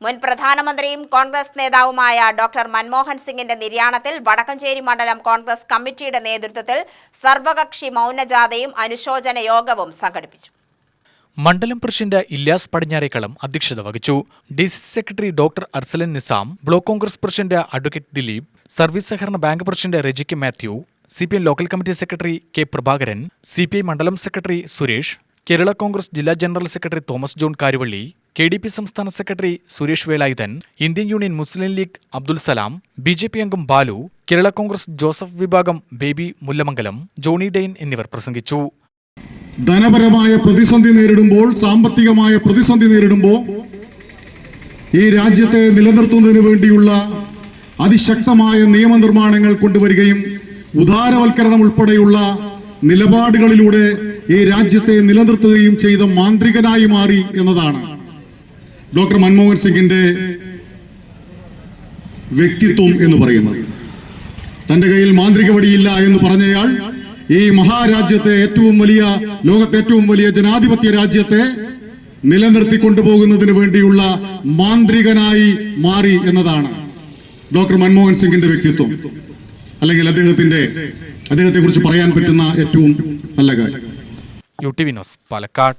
മുൻ പ്രധാനമന്ത്രിയും കോൺഗ്രസ് നേതാവുമായ ഡോക്ടർ മൻമോഹൻ സിംഗിന്റെ നിര്യാണത്തിൽ വടക്കഞ്ചേരി മണ്ഡലം കോൺഗ്രസ് കമ്മിറ്റിയുടെ നേതൃത്വത്തിൽ സർവകക്ഷി മൗനജാഥയും അനുശോചന യോഗവും സംഘടിപ്പിച്ചു. മണ്ഡലം പ്രസിഡന്റ് ഇല്യാസ് പടിഞ്ഞാറേക്കളം അധ്യക്ഷത വഹിച്ചു. DC secretary doctor Arsalan Nizam, block Congress president advocate Dileep, service സഹകരണ ബാങ്ക് പ്രസിഡന്റ് റെജിക്ക് Mathew, CPI local committee secretary K Prabhakaran, CPI മണ്ഡലം സെക്രട്ടറി സുരേഷ്, കേരള കോൺഗ്രസ് ജില്ലാ general secretary Thomas John Karuvally, KDP സംസ്ഥാന secretary Suresh Velayudhan, Indian Union Muslim League Abdul Salam, BJP അംഗം ബാലു, കേരള കോൺഗ്രസ് ജോസഫ് വിഭാഗം ബേബി മുല്ലമംഗലം, ജോണി ഡെയിൻ എന്നിവർ പ്രസംഗിച്ചു. ധനപരമായ പ്രതിസന്ധി നേരിടുമ്പോൾ, സാമ്പത്തികമായ പ്രതിസന്ധി നേരിടുമ്പോൾ ഈ രാജ്യത്തെ നിലനിർത്തുന്നതിന് വേണ്ടിയുള്ള അതിശക്തമായ നിയമനിർമ്മാണങ്ങൾ കൊണ്ടുവരികയും ഉദാരവൽക്കരണം ഉൾപ്പെടെയുള്ള നിലപാടുകളിലൂടെ ഈ രാജ്യത്തെ നിലനിർത്തുകയും ചെയ്ത മാന്ത്രികനായി മാറി എന്നതാണ് ഡോക്ടർ മൻമോഹൻ സിംഗിന്റെ വ്യക്തിത്വം എന്ന് പറയുന്നത്. തന്റെ കയ്യിൽ മാന്ത്രിക വടിയില്ല എന്ന് പറഞ്ഞയാൾ ഈ മഹാരാജ്യത്തെ ലോകത്തെ ഏറ്റവും വലിയ ജനാധിപത്യ രാജ്യത്തെ നിലനിർത്തിക്കൊണ്ടുപോകുന്നതിന് വേണ്ടിയുള്ള മാന്ത്രികനായി മാറി എന്നതാണ് ഡോക്ടർ മൻമോഹൻ സിംഗിന്റെ വ്യക്തിത്വം, അല്ലെങ്കിൽ അദ്ദേഹത്തെ കുറിച്ച് പറയാൻ പറ്റുന്ന ഏറ്റവും നല്ല കാര്യം. UTV news, Palakkad.